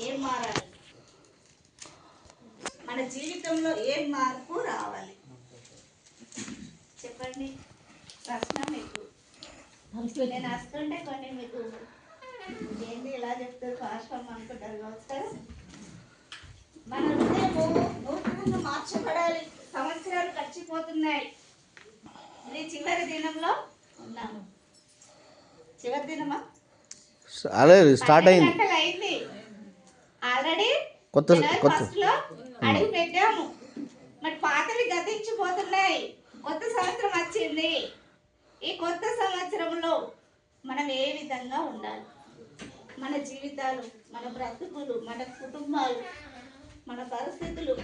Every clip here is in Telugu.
ఏం మారాలి? మన జీవితంలో ఏం మార్పు రావాలి? చెప్పండి. ప్రశ్న మీకు నేను వస్తుంటే కొన్ని మీకు ఏంటి ఇలా చెప్తారు పాశ్వం అనుకుంటారు కావచ్చు కదా. మన హృదయము నూతనంగా మార్చబడాలి. సంవత్సరాలు గడిచిపోతున్నాయి. ఇది చివరి దినంలో ఉన్నాము. చివరి దినమా? స్టార్ట్ అయింది. అయింది ఆల్రెడీ. కొత్త ఫస్ట్ లో అడుగు పెట్టాము. మరి పాతవి గతించిపోతున్నాయి. కొత్త సంవత్సరం వచ్చింది. ఈ కొత్త సంవత్సరంలో మనం ఏ విధంగా ఉండాలి? మన జీవితాలు, మన బ్రతుకులు, మన కుటుంబాలు, మన పరిస్థితులు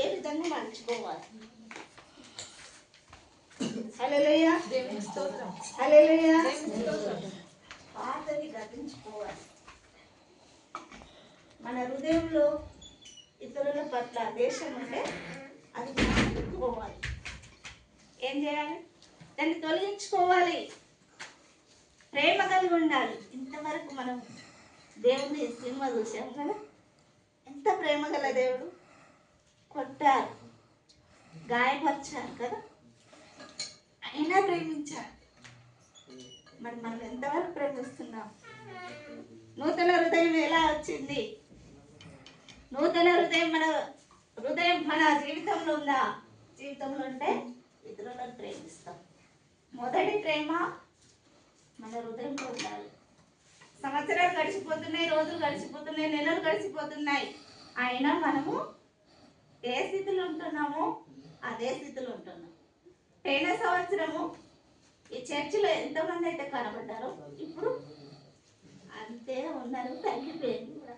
ఏ విధంగా మర్చిపోవాలి? హల్లెలూయా, హల్లెలూయా. పాతవి గతించుకోవాలి. మన హృదయంలో ఇతరుల పట్ల దేశం ఉంటే అది మార్చుకోవాలి. ఏం చేయాలి? దాన్ని తొలగించుకోవాలి. ప్రేమ కలిగి ఉండాలి. ఇంతవరకు మనం దేవుని సినిమా చూసాం కదా. ఎంత ప్రేమ గల దేవుడు. కొట్టారు, గాయపరిచారు కదా, అయినా ప్రేమించారు. మరి మనం ఎంతవరకు ప్రేమిస్తున్నాం? నూతన హృదయం ఎలా వచ్చింది? నూతన హృదయం మన జీవితంలో ఉందా? జీవితంలో ఉంటే ఇతరులను ప్రేమిస్తాం. మొదటి ప్రేమ మన హృదయంలో ఉండాలి. సంవత్సరాలు గడిచిపోతున్నాయి, రోజులు గడిచిపోతున్నాయి, నెలలు గడిచిపోతున్నాయి. అయినా మనము ఏ స్థితిలో ఉంటున్నామో అదే స్థితిలో ఉంటున్నాం. పోయిన సంవత్సరము ఈ చర్చిలో ఎంతమంది అయితే కనబడ్డారో ఇప్పుడు అంతే ఉన్నారు. తగ్గిపోయింది కూడా.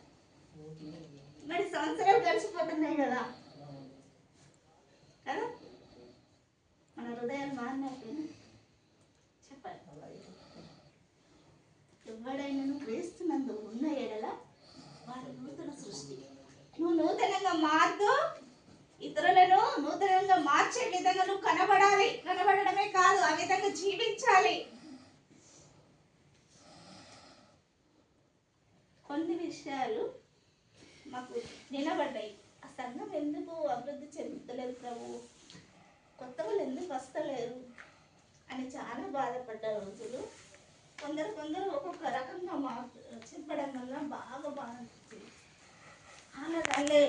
మరి సంవత్సరాలు గడిచిపోతున్నాయి కదా కదా. మన హృదయాలు మారినట్టు చెప్పాలి. ఎవడైనా క్రీస్తునందు ఉన్న ఎడల వాడు నూతన సృష్టి. నువ్వు నూతనంగా మారుతూ ఇతరులను నూతనంగా మార్చే విధంగా నువ్వు కనబడాలి. కనబడడమే కాదు, ఆ విధంగా జీవించాలి. కొన్ని విషయాలు మాకు నిలబడ్డాయి. ఆ సంఘం ఎందుకు అభివృద్ధి చెందుతలేదు ప్రభు, కొత్త వాళ్ళు ఎందుకు వస్తలేరు అని చాలా బాధపడ్డ రోజులు. కొందరు ఒక్కొక్క రకంగా చెప్పడం వల్ల బాగా అనిపించింది. వాళ్ళే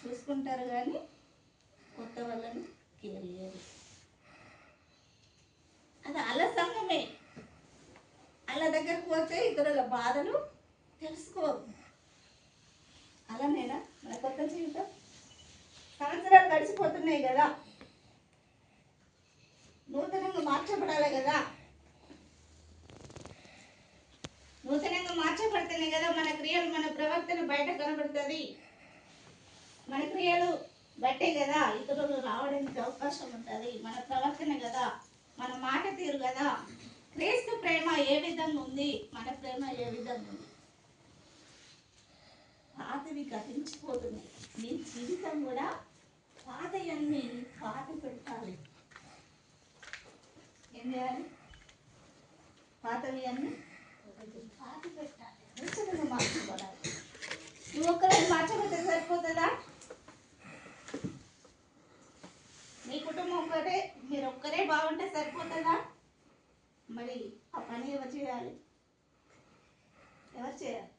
చూసుకుంటారు కానీ కొత్త వాళ్ళని కేర్ చేయరు. అది వాళ్ళ సంఘమే. వాళ్ళ దగ్గరకు పోతే ఇతరుల బాధలు తెలుసుకోరు. అలానేనా మన కొత్త జీవితం? సంవత్సరాలు గడిచిపోతున్నాయి కదా, నూతనంగా మార్చబడాలి కదా. నూతనంగా మార్చబడితేనే కదా మన క్రియలు, మన ప్రవర్తన బయట కనబడుతుంది. మన క్రియలు బట్టే కదా ఇతరులు రావడానికి అవకాశం ఉంటుంది. మన ప్రవర్తన కదా, మన మాట తీరు కదా. క్రీస్తు ప్రేమ ఏ విధంగా ఉంది, మన ప్రేమ ఏ విధంగా ఉంది? పాతవి గతించిపోతున్నాయి. నీ జీవితం కూడా పాతయన్ని పాతి పెట్టాలి. ఏం చేయాలి? పాతవి అన్ని పాతి పెట్టాలి. నూతనంగా మార్చబడాలి. నువ్వు ఒక్కరోజు మార్చబడితే సరిపోతుందా? మీ కుటుంబం ఒక్కటే, మీరు ఒక్కరే బాగుంటే సరిపోతుందా? మరి ఆ పని ఎవరు చేయాలి? ఎవరు చేయాలి?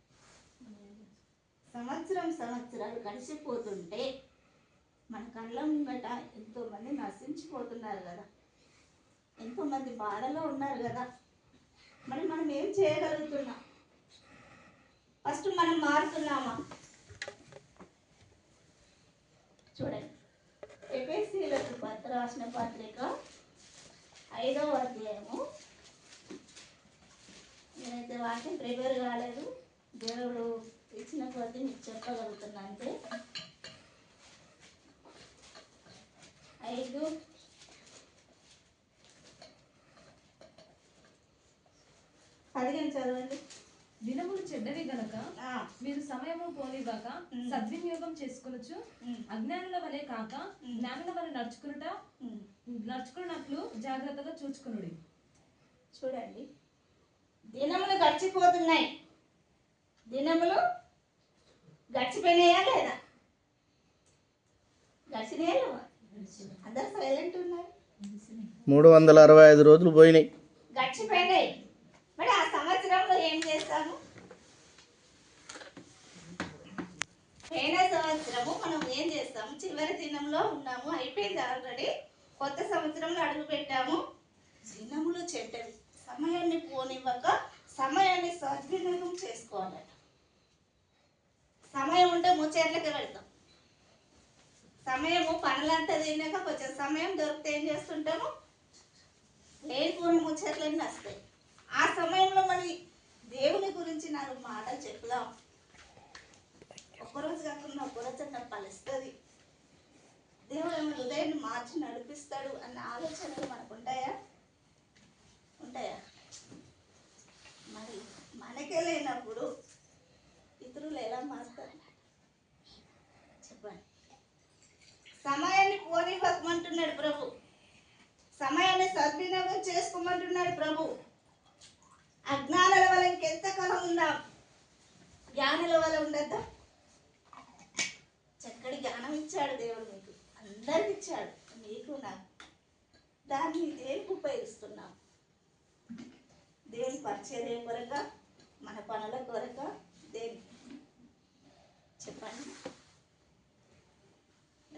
సంవత్సరాలు గడిచిపోతుంటే మన కళ్ళ ముంగట ఎంతోమంది నశించిపోతున్నారు కదా, ఎంతోమంది బాధలో ఉన్నారు కదా. మరి మనం ఏం చేయగలుగుతున్నాం? ఫస్ట్ మనం మారుతున్నామా? చూడండి, ఎఫెసీయులకు రాసిన పత్రిక 5వ అధ్యాయము. నేనైతే వాక్యం ప్రిపేర్ కాలేదు, దేవుడు ఇచ్చిన కొద్ది మీకు చెప్పగలుగుతున్నా అంతే. 5:15 చదవండి. దినములు చెడ్డవి గనక మీరు సమయము పోనివ్వక సద్వినియోగం చేసుకొనొచ్చు. అజ్ఞానుల వలె కాక జ్ఞానుల వలె నడుచుకున్నట్లు జాగ్రత్తగా చూచుకొనుడి. చూడండి, దినములు గడిచిపోతున్నాయి. దినములు గడిచిపోయినాయా లేదా? గడిచినాయా లేవా? అందరు సైలెంట్ ఉన్నారు. 365 రోజులు పోయినాయి. గడిచిపోయినాయి. మరి ఆ సంవత్సరంలో ఏం చేస్తాము? పోయిన సంవత్సరము మనం ఏం చేస్తాము? చివరి దినంలో ఉన్నాము, అయిపోయింది ఆల్రెడీ. కొత్త సంవత్సరంలో అడుగు పెట్టాము. దినములు చెడ్డవి, సమయాన్ని పోనివ్వక సమయాన్ని సద్వినియోగం చేసుకోవాలట. సమయం ఉంటే ముచ్చట్లకే వెళ్తాం. సమయము పనులంతా తిన్నాక కొంచెం సమయం దొరికితే ఏం చేస్తుంటాము? లేనిపోని ముచ్చట్లన్నీ వస్తాయి. ఆ సమయంలో మరి దేవుని గురించి 4 మాటలు చెప్దాం. ఒక్కరోజు కాకుండా ఒక్కరోజు నాకు ఫలిస్తుంది, దేవుడు మన హృదయాన్ని మార్చి నడిపిస్తాడు అన్న ఆలోచనలు మనకు ఉంటాయా? ఉంటాయా? మరి మనకే లేనప్పుడు ఇతరులు ఎలా మారుతారు చెప్పండి? సమయాన్ని పోనివ్వమంటున్నాడు ప్రభు, సమయాన్ని సద్వినియోగం చేసుకోమంటున్నాడు ప్రభు. అజ్ఞానుల వల్ల ఇంకెంతకాలం ఉందాం? జ్ఞానుల వల్ల ఉండద్దా? చక్కటి జ్ఞానం ఇచ్చాడు దేవుడు, మీకు అందరికి ఇచ్చాడు, మీకు నాకు. దాన్ని దేనికి ఉపయోగిస్తున్నాం? దేవుని పరిచర్య కొరక, మన పనుల కొరక, దేనికి చెప్పండి?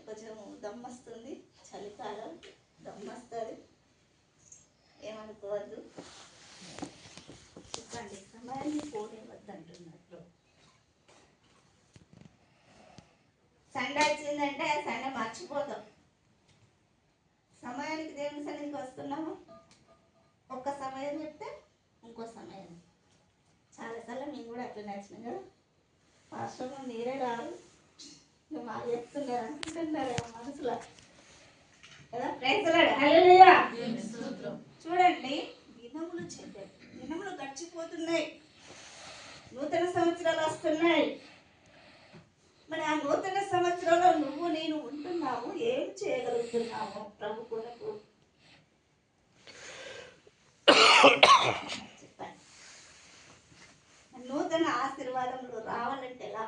కొంచెం దమ్మొస్తుంది, చలికాలం దమ్మొస్తుంది, ఏమనుకోవద్దు. చెప్పండి, సమయాన్ని పోనివ్వద్దు అంటున్నట్లు. సండే వచ్చిందంటే ఆ సండే మర్చిపోతాం. సమయానికి దేవుని సన్నిధికి వస్తున్నాము, ఒక్క సమయం చెప్తే ఇంకో సమయం. చాలాసార్లు మేము కూడా అట్లా నచ్చినాం కదా, పాస్టర్ మీరే రాదు, నువ్వు మాకు చెప్తున్నారు అనుకుంటున్నారు మనసులో కదా. హల్లెలూయా. చూడండి, దినములు చెడ్డవి, దినములు గడిచిపోతున్నాయి, నూతన సంవత్సరాలు వస్తున్నాయి. మరి ఆ నూతన సంవత్సరంలో నువ్వు నేను ఉంటున్నావు, ఏం చేయగలుగుతున్నావు ప్రభు కొరకు? చెప్పండి. నూతన ఆశీర్వాదములు రావాలంటే ఎలా?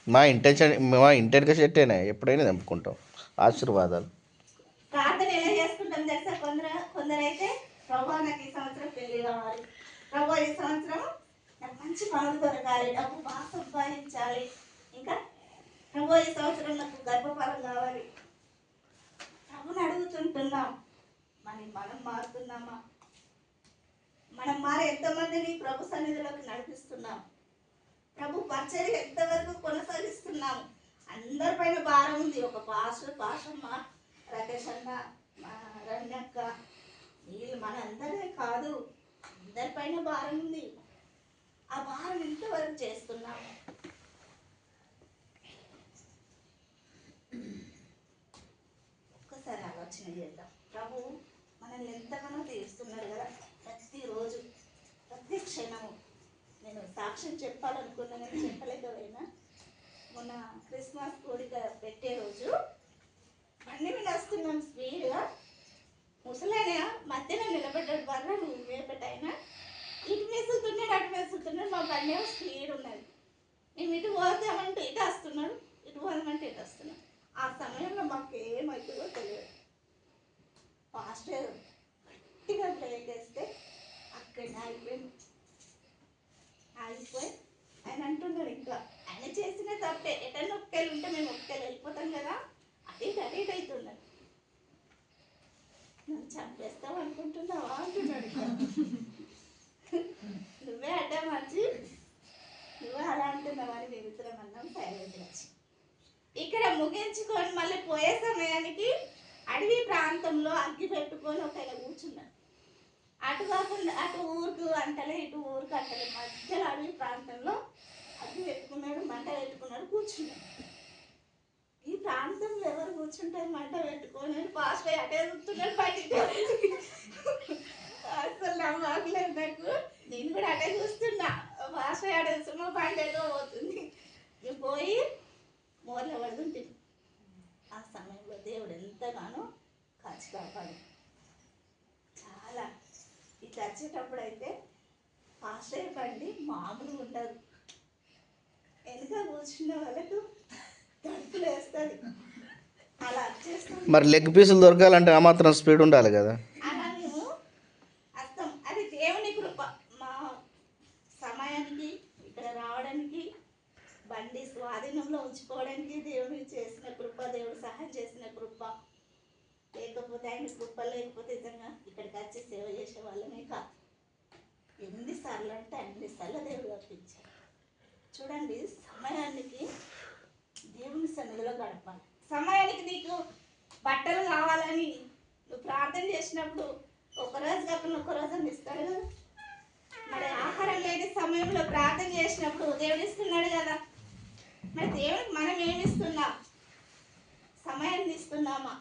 మా ఇంటెనక చెట్టేనా ఎప్పుడైనా తెంపుకుంటాం ఆశీర్వాదాలు. ప్రార్థన ఎలా చేసుకుంటాం తెలుసా? కొందరైతే ప్రభు నాకు ఈ సంవత్సరం పెళ్లి కావాలి, ప్రభు ఈ సంవత్సరం నాకు మంచి పనులు దొరకాలి, డబ్బు బాగా సంపాదించాలి, ఇంకా ప్రభు ఈ సంవత్సరం నాకు గర్భఫలం కావాలి. ప్రభుని అడుగుతుంటున్నాం. మరి మనం మారుతున్నామా? మనం మారి ఎంతమందిని ప్రభు సన్నిధిలోకి నడిపిస్తున్నాం? ప్రభు పరిచర్య ఎంతవరకు కొనసాగిస్తున్నాము? అందరిపైన భారం ఉంది. ఒక పాషమ్మ, రాకేష్ అన్న, రమ్యక్క, వీళ్ళు మన అందరినీ కాదు, అందరిపైన భారం ఉంది. ఆ భారం ఎంతవరకు చేస్తున్నాము? ఒక్కసారి ఆలోచన చేద్దాం. ప్రభు మనల్ని ఎంతగానో తీరుస్తున్నారు కదా, ప్రతిరోజు ప్రతి క్షణము. నేను సాక్ష్యం చెప్పాలనుకున్నా కానీ చెప్పలేకపోయినా, మొన్న క్రిస్మస్ కోడిక పెట్టే రోజు బండి మీద వస్తున్నాం స్పీడ్గా, ముసలైన మధ్యలో నిలబడ్డాడు. వల్ల నువ్వు వేపటైనా ఇటు వేసుతున్నాడు, అటు వేసుతున్నాడు, మా బండి స్పీడ్ ఉన్నది. మేము ఇటు పోదామంటే ఇటు వస్తున్నాడు, ఇటు పోదామంటే ఇటు వస్తున్నాడు. ఆ సమయంలో మాకు ఏమవుతుందో తెలియదు. పాస్టర్ గట్టిగా బ్రేక్ వేస్తే అక్కడ ఆగిపోయింది. ఆగిపోయి ఆయన అంటున్నాడు, ఇంకా ఆయన చేసిన తప్పే, ఎటన్నా ఒక్కలు ఉంటే మేము ఒక్కలు వెళ్ళిపోతాం కదా, అటు ఇటు అవుతున్నాడు. నన్ను చంపేస్తావు అనుకుంటున్నావా అంటున్నాడు. నువ్వే అడ్డా మంచి, నువ్వే అలా అంటున్నావు అని మేమిద్దరం అన్నాం సైలెంట్ వచ్చి. ఇక్కడ ముగించుకొని మళ్ళీ పోయే సమయానికి అడవి ప్రాంతంలో అగ్గి పెట్టుకొని ఒక కూర్చున్నాడు. అటు కాకుండా అటు ఊరుకు అంటలే, ఇటు ఊరుకు అంటలే, మధ్యలో అడవి ప్రాంతంలో అగ్గి పెట్టుకున్నాడు, మంట పెట్టుకున్నాడు, కూర్చున్నాడు. ఈ ప్రాంతంలో ఎవరు కూర్చుంటారు మంట పెట్టుకొని? పాస్ట్ అటే కూర్చున్నాడు, బయటికి అసలు నమ్మకలేదు నాకు. నేను కూడా అటే చూస్తున్నా, పాస్ట్ అటే చూస్తున్నా, బండి ఏదో పోతుంది. నేను పోయి మోర్ల పడుతుంది. ఆ సమయంలో దేవుడు ఎంతగానో కాచి కాపాడు. చాలా ఇట్లా వచ్చేటప్పుడు అయితే పాస్టర్ కాసేపు అండి మామూలు ఉండదు. వెనుక కూర్చున్న వాళ్ళకు తడుపులు వేస్తుంది. అలా చేస్తాం. మరి లెగ్ పీసులు దొరకాలంటే ఆ మాత్రం స్పీడ్ ఉండాలి కదా. అలా మేము అర్థం అది దేవుని కృప. మా సమయానికి ఇక్కడ రావడానికి, బండి స్వాధీనంలో ఉంచుకోవడానికి దేవుడు చేసిన కృప, దేవుడు సహాయం చేసిన కృప. లేకపోతే ఆయన కృప లేకపోతే నిజంగా ఇక్కడికి వచ్చి సేవ చేసే వాళ్ళమే కాదు. ఎన్నిసార్లు అంటే అన్నిసార్లు దేవుడు తప్పించాడు. చూడండి, సమయానికి దేవుని సన్నిధిలో గడపాలి. సమయానికి నీకు బట్టలు కావాలని నువ్వు ప్రార్థన చేసినప్పుడు ఒకరోజు కాకుండా ఒక్కరోజు అని ఇస్తాడు కదా. మరి ఆహారం లేని సమయంలో ప్రార్థన చేసినప్పుడు దేవుడు ఇస్తున్నాడు కదా. మరి దేవుడికి మనం ఏమి ఇస్తున్నాం? సమయాన్ని ఇస్తున్నామా?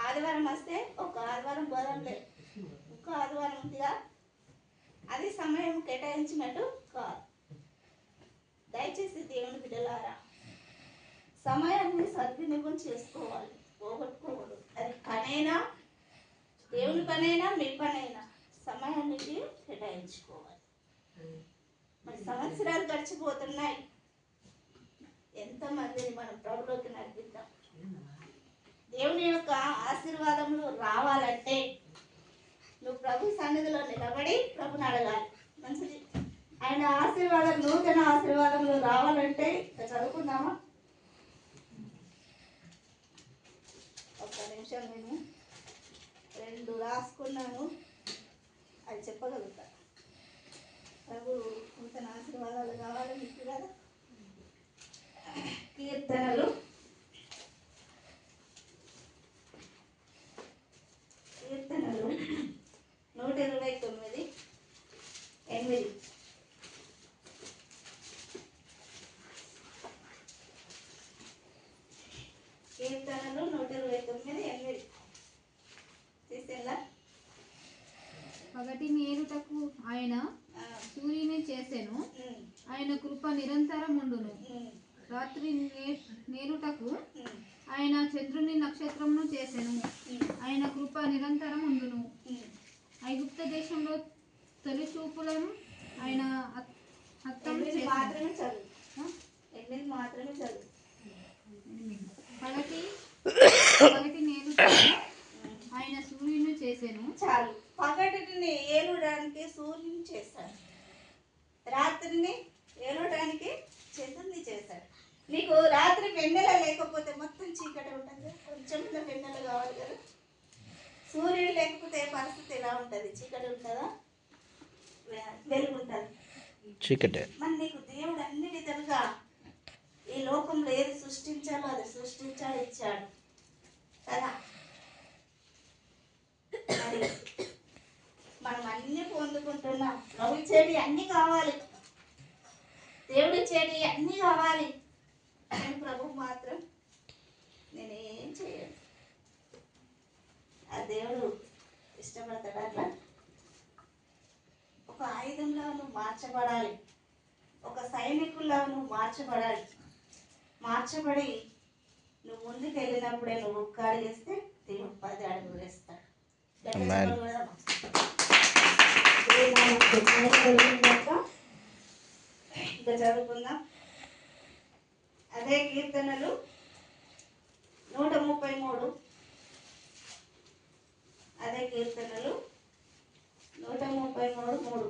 ఆదివారం వస్తే ఒక ఆదివారం పోదాం లేదు, ఇంకో ఆదివారం ఉందిగా, అది సమయం కేటాయించినట్టు కాదు. దయచేసి దేవుని బిడ్డలారా, సమయాన్ని సద్వినియోగం చేసుకోవాలి, పోగొట్టుకోకూడదు. అది పనైనా, దేవుని పనైనా, మీ పనైనా సమయానికి కేటాయించుకోవాలి. మరి సంవత్సరాలు గడిచిపోతున్నాయి. ఎంతమందిని మనం ప్రభులోకి నడిపిద్దాం. దేవుని యొక్క ఆశీర్వాదములు రావాలంటే నువ్వు ప్రభు సన్నిధిలో నిలబడి ప్రభుని అడగాలి. మంచిది. ఆయన ఆశీర్వాదం, నూతన ఆశీర్వాదములు రావాలంటే చదువుకుందామా? ఒక్క నిమిషం, నేను 2 రాసుకున్నాను, అది చెప్పగలుగుతా. ప్రభు నూతన ఆశీర్వాదాలు కావాలి మీకు కదా. కీర్తనలు 129:8. కీర్తనలు 129:8 తీసేలా. పగటి మేలుటకు ఆయన సూర్యుని చేసెను, ఆయన కృప నిరంతరం ఉండును. రాత్రి నేలుటకు ఆయన చంద్రుని నక్షత్రమును చేసెను, ఆయన కృప నిరంతరం ఉండును. ఐగుప్త దేశంలో తొలి చూపులను ఆయన హతం మాత్రమే చదువు. 8 మాత్రమే చదువు. పగటి నేలుటకు ఆయన సూర్యుని చేసెను. చాలు. పగటిని ఏలడానికి సూర్యుని చేశాడు, రాత్రిని ఏలడానికి చంద్రుని చేశాడు. నీకు రాత్రి వెన్నెల లేకపోతే మొత్తం చీకటి ఉంటుంది. కొంచెం వెన్నెల కావాలి కదా. సూర్యుడు లేకపోతే పరిస్థితి ఎలా ఉంటుంది? చీకటి ఉంటుందా, వెలుగు ఉంటుంది? చీకటే. మరి నీకు దేవుడు అన్ని విధాలుగా ఈ లోకంలో ఏది సృష్టించాలో అది సృష్టించాడు, ఇచ్చాడు కదా. మరి మనం అన్ని పొందుకుంటున్నాం. ప్రభు ఇచ్చేది అన్ని కావాలి, దేవుడు ఇచ్చేది అన్ని కావాలి. కానీ ప్రభు మాత్రం నేనేం చేయను. ఆ దేవుడు ఇష్టపడతాడు అట్లా. ఒక ఆయుధంలో నువ్వు మార్చబడాలి, ఒక సైనికుల్లో నువ్వు మార్చబడాలి. మార్చబడి నువ్వు ముందుకు వెళ్ళినప్పుడే నువ్వు ఒక్క అడుగు వేస్తే దేవుడు 10 అడుగులు వేస్తాడు. ఇంకా చదువుకుందాం. అదే కీర్తనలు 133. అదే కీర్తనలు 133:3.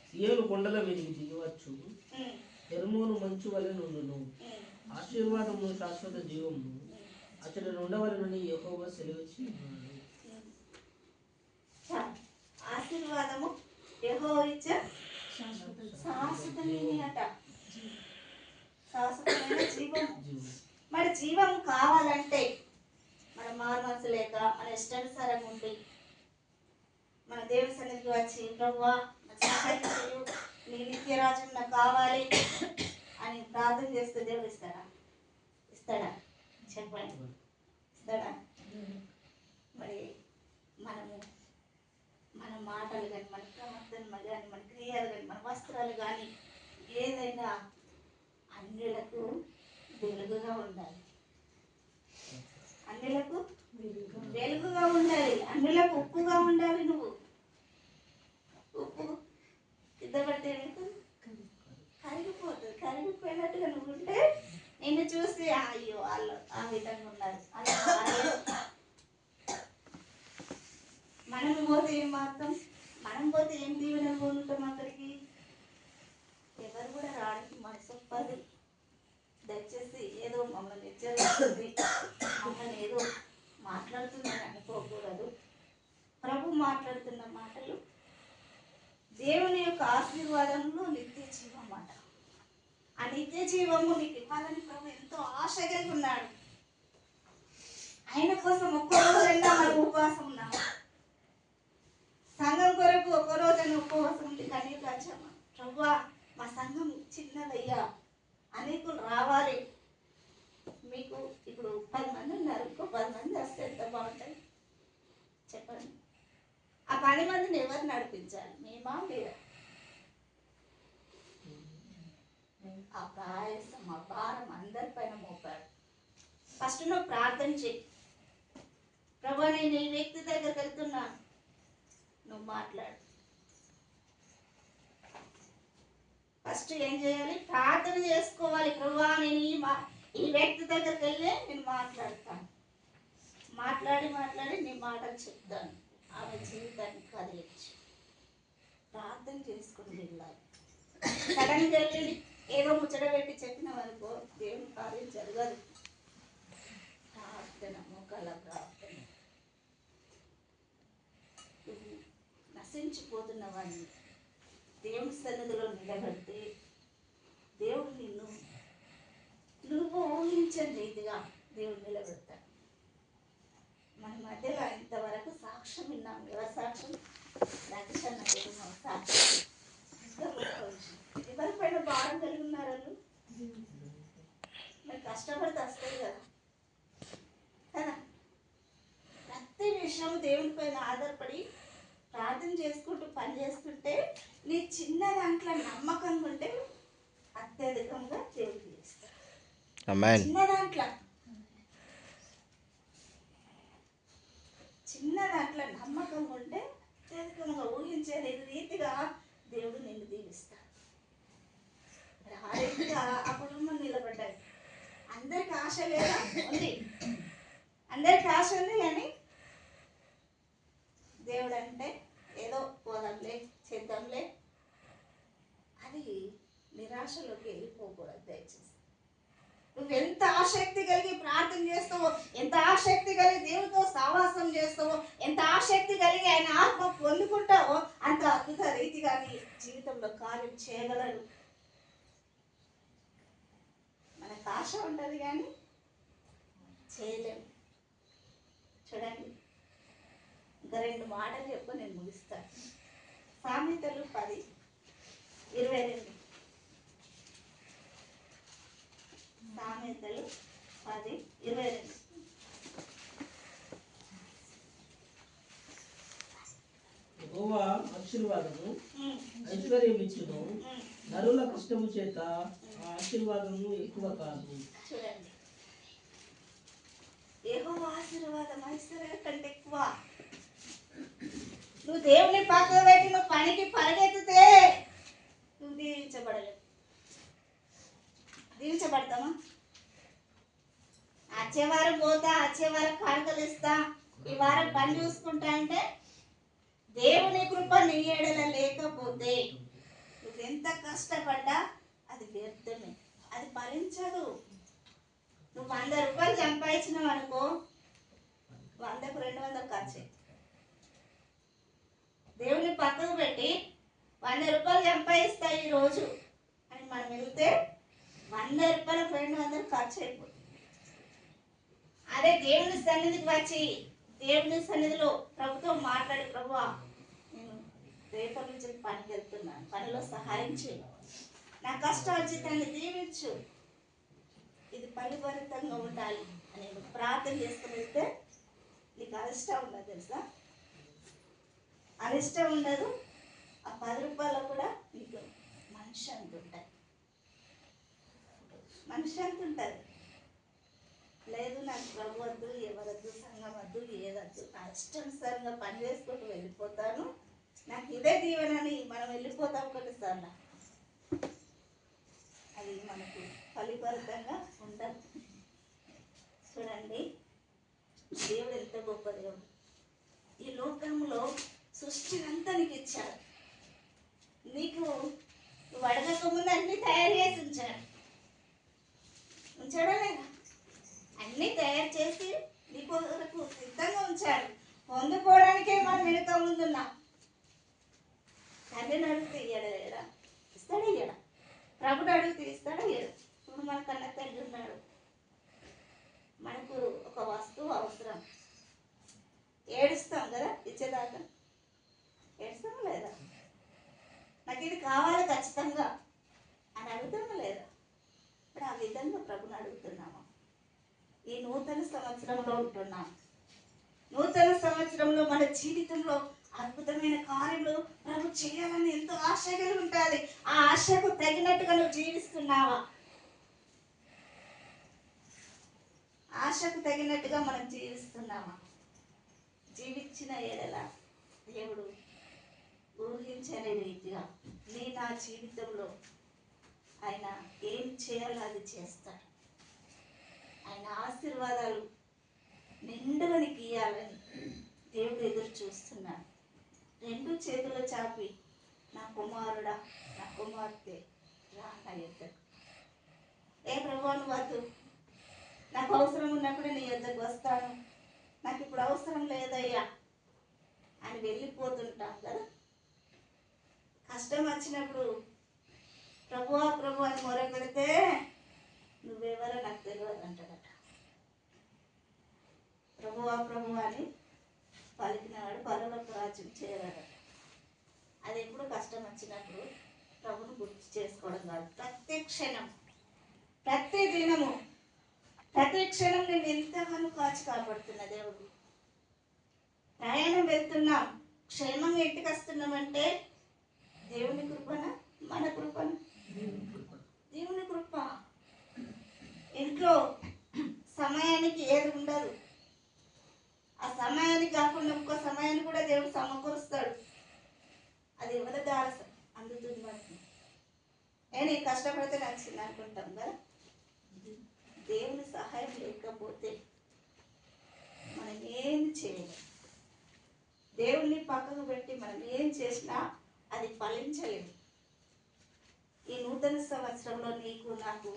సియోను కొండల మీదకి దిగవచ్చు, ఎరుమూను మంచు వలె నుండును. ఆశీర్వాదము శాశ్వత జీవము అతడు నుండవలనని యెహోవా సెలవిచ్చి ఉన్నాడు. ఆశీర్వాదము యెహోవా ఇచ్చే శాశ్వతమైనట, శాశ్వతమైన జీవం. మరి జీవం కావాలంటే మన మారుమనసు లేక మన ఇష్టానుసారంగా ఉండి మన దేవుని సన్నిధికి వచ్చి ప్రభువా నీ నిత్య రాజ్యం నాకు కావాలి అని ప్రార్థన చేస్తే దేవుడు ఇస్తాడా? ఇస్తాడా? చెప్పండి, ఇస్తాడా? మరి మనము మన మాటలు కానీ, మన ప్రవర్తన కానీ, మన క్రియలు కానీ, మన వస్త్రాలు కానీ ఏదైనా అన్యులకు వెలుగుగా ఉండాలి. అన్యులకు వెలుగుగా ఉండాలి. అన్యులకు ఉప్పుగా ఉండాలి. నువ్వు ఉప్పు పోతే ఏం దీవెనలు పొందుతాం అక్కడికి? ఎవరు కూడా రావడానికి మనసు ఒప్పదు. దయచేసి ఏదో మమ్మల్ని హెచ్చరిస్తుంది, మమ్మల్ని ఏదో మాట్లాడుతుందని అనుకోకూడదు. ప్రభు మాట్లాడుతున్న మాటలు దేవుని యొక్క ఆశీర్వాదంలో నిత్య జీవం అన్నమాట. ఆ నిత్య జీవము నీకు ఇవ్వాలని ప్రభు ఎంతో ఆశ కలిగి ఉన్నాడు. ఆయన కోసం ఒక్క రోజైనా మనం ఉపవాసం ఉన్నాము. సంఘం కొరకు ఒక్క రోజైనా ఉపవాసం ఉండి కన్నీరు కాచామా? ప్రభువా, మా సంఘం చిన్నదయ్యా, అనేకులు రావాలి. మీకు ఇప్పుడు 10 మంది ఉన్నారు, ఇంకో 10 మంది వస్తే ఎంత బాగుంటుంది చెప్పండి. ఆ 10 మందిని ఎవరు నడిపించాలి? మేమా లేదా? ఆ ప్రయాసం, ఆ భారం అందరిపైన మోపాడు. ఫస్ట్ నువ్వు ప్రార్థన చేయి. ప్రభా, నేను ఈ వ్యక్తి దగ్గరికి వెళ్తున్నాను, నువ్వు మాట్లాడు. ఫస్ట్ ఏం చేయాలి? ప్రార్థన చేసుకోవాలి. ప్రభా, నేను ఈ వ్యక్తి దగ్గరికి వెళ్ళి నేను మాట్లాడతాను. మాట్లాడి నీ మాటలు చెప్తాను. ఆమె జీవితాన్ని కదిలించు. ప్రార్థన చేసుకుని వెళ్ళాలి. సడన్గా వెళ్ళి ఏదో ముచ్చట పెట్టి చెప్పినాం అనుకో, దేవుని కార్యం జరగదు. ప్రార్థన, మొక్కల ప్రార్థన. నువ్వు నశించిపోతున్న వాడిని దేవుని సన్నిధిలో నిలబడితే దేవుడు నువ్వు ఊహించని రీతిగా దేవుడు నిలబెడతాడు. మన మధ్యలో ఇంతవరకు సాక్ష్యం విన్నాం. ఎవరి సాక్ష్యం? రక్షణ సాక్ష్యం. ఎవరిపైన భారం కలిగి ఉన్నారు వాళ్ళు? మరి కష్టపడితే వస్తాయి కదా కదా. ప్రతి విషయం దేవుని పైన ఆధారపడి ప్రార్థన చేసుకుంటూ పని చేసుకుంటే, నీ చిన్న దాంట్లో నమ్మకంగా ఉంటే అత్యధికంగా దేవుడికి చేస్తాడు. చిన్న దాంట్లో నమ్మకంగా ఉంటే అత్యధికంగా ఊహించే రీతిగా దేవుడు నిన్ను దీవిస్తాడు. ఆ రీతిగా ఆ కుటుంబం నిలబడ్డాయి. అందరికి ఆశ లేదా? ఉంది. అందరికి ఆశ ఉంది, కానీ దేవుడు అంటే ఏదో పోదాంలే, చేద్దాంలే, అది నిరాశలోకి వెళ్ళిపోకూడదు. దయచేసి నువ్వు ఎంత ఆసక్తి కలిగి ప్రార్థన చేస్తావో, ఎంత ఆసక్తి కలిగి దేవుడితో సహవాసం చేస్తావో, ఎంత ఆసక్తి కలిగి ఆయన ఆత్మ పొందుకుంటావో, అంత అద్భుత రీతిగా నీ జీవితంలో కార్యం చేయగలడు. మనకు ఆశ ఉంటుంది కానీ చేయలేము. చూడండి, ఇంకా 2 మాటలు చెప్పు, నేను ముగిస్తాను. సామెతలు 10:22. సామెతలు 10:22. యెహోవా ఆశీర్వాదము ఐశ్వర్యం ఇచ్చును, నరుల కష్టము చేత ఆ ఆశీర్వాదము ఎక్కువ కాదు. చూడండి, యెహోవా ఆశీర్వాదం ఐశ్వర్యం కంటే ఎక్కువ. నువ్వు దేవుని పక్కన పెట్టి నువ్వు పనికి పరిగెత్తితే నువ్వు దీవించబడలేవు. దీవించబడతామా? వచ్చే వారం పోతా, వచ్చే వారం కానుకలు ఇస్తా, ఈ వారం పని చూసుకుంటా అంటే దేవుని కృప నీ ఎడల లేకపోతే నువ్వు ఎంత కష్టపడ్డా అది వ్యర్థమే, అది ఫలించదు. నువ్వు 100 రూపాయలు సంపాదించినావు అనుకో, 100కు 200 ఖర్చు. దేవుని పక్కకు పెట్టి 100 రూపాయలు సంపాదిస్తా ఈ రోజు అని మనం వెళ్తే 100 రూపాయలకు 200 ఖర్చు అయిపోతుంది. అదే దేవుని సన్నిధికి వచ్చి దేవుని సన్నిధిలో ప్రభుతో మాట్లాడి, ప్రభువా, నేను రేపటి నుంచి పనికి వెళ్తున్నాను, పనిలో సహాయం చేయి, నా కష్టార్జితాన్ని దీవించు, ఇది ఫలిభరితంగా ఉండాలి అని ప్రార్థన చేసుకుని వెళ్తే నీకు అరిష్టం ఉండదు. తెలుసా? అరిష్టం ఉండదు. ఆ 10 రూపాయలు కూడా నీకు మనశ్శాంతి ఉంటుంది. మనశ్శాంతి ఉంటుంది. లేదు, నాకు ప్రభు వద్దు, ఎవరద్దు, సంఘం వద్దు, ఏదద్దు, నా ఇష్టానుసారంగా పని చేసుకుంటూ వెళ్ళిపోతాను, నాకు ఇదే దీవెనని మనం వెళ్ళిపోతాం కొన్నిసార్లు. అది మనకు ఫలిభరితంగా ఉండదు. చూడండి, దేవుడు ఎంత గొప్ప దేవుడు. ఈ లోకంలో సృష్టిని అంతా నీకు ఇచ్చాడు. తండ్రిని అడిగితే ఇయ్యడా? ఇస్తాడా ఇయ్యడా? ప్రభుని అడిగితే ఇస్తాడా ఇయ్యడా? ఇప్పుడు మన కన్న తండ్రి ఉన్నాడు, మనకు ఒక వస్తువు అవసరం, ఏడుస్తాం కదా ఇచ్చేదాకా, ఏడుస్తామా లేదా? నాకు ఇది కావాలి ఖచ్చితంగా అని అడుగుతామా లేదా? ఇప్పుడు ఆ విధంగా ప్రభుని అడుగుతున్నాము. ఈ నూతన సంవత్సరంలో ఉంటున్నాం. నూతన సంవత్సరంలో మన జీవితంలో అద్భుతమైన కార్యములు ప్రభు చేయాలని ఎంతో ఆశ కలిగి ఉంటుంది. ఆ ఆశకు తగినట్టుగా నువ్వు జీవిస్తున్నావా? ఆశకు తగినట్టుగా మనం జీవిస్తున్నామా? జీవించిన ఏడల దేవుడు ఊహించని రీతిగా నా జీవితంలో ఆయన ఏం చేయాలో అది చేస్తాడు. ఆయన ఆశీర్వాదాలు నిండుగా నీకు ఇయ్యాలని దేవుడు ఎదురు చూస్తున్నాడు. రెండు చేతులు చాపి, నా కుమారుడా, నా కుమార్తె రా నా యొద్దకు. ఏ ప్రభు నువ్వు వద్దు, నాకు అవసరం ఉన్నప్పుడు నీ యొద్దకు వస్తాను, నాకు ఇప్పుడు అవసరం లేదయ్యా అని వెళ్ళిపోతుంటాం కదా. కష్టం వచ్చినప్పుడు ప్రభువా ప్రభు అని మొర పెడితే నువ్వెవరో నాకు తెలియదు అంటాడట. ప్రభువా ప్రభు అని పలికినవాడు పరలోక రాజ్యం చేరాడట. అది ఎప్పుడు కష్టం వచ్చినప్పుడు ప్రభుని గుర్తు చేసుకోవడం కాదు, ప్రతి క్షణం, ప్రతి దినము, ప్రతి క్షణం నేను ఎంతగానో కాచి కాపాడుతున్న దేవుడు. ప్రయాణం వెళ్తున్నాం, క్షేమంగా ఇంటికి వస్తున్నామంటే దేవుని కృపన, మన కృపన? దేవుని కృప. ఇంట్లో సమయానికి ఏది ఉండదు, ఆ సమయానికి కాకుండా ఇంకో సమయాన్ని కూడా దేవుడు సమకూరుస్తాడు. అది ఎవరి ద్వారా అందుతుంది మనకి. నేను కష్టపడితే నచ్చింది అనుకుంటాం కదా. దేవుని సహాయం లేకపోతే మనం ఏం చేయలేం. దేవుణ్ణి పక్కకు పెట్టి మనం ఏం చేసినా అది ఫలించలేదు. ఈ నూతన సంవత్సరంలో నీకు నాకు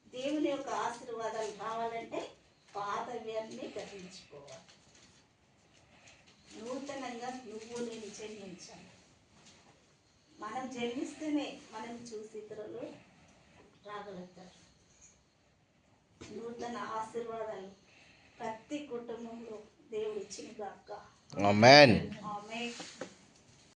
దేవుని యొక్క ఆశీర్వాదాలు కావాలంటే పాతవ్యాన్ని గ్రహించుకోవాలి. నూతనంగా నువ్వు నేను జన్మించాలి. మనం జన్మిస్తేనే మనం చూసి ఇతరులు రాగలుగుతారు. నూతన ఆశీర్వాదాలు ప్రతి కుటుంబంలో దేవుడు ఇచ్చిన గాక. ఆమేన్. ఆమేన్.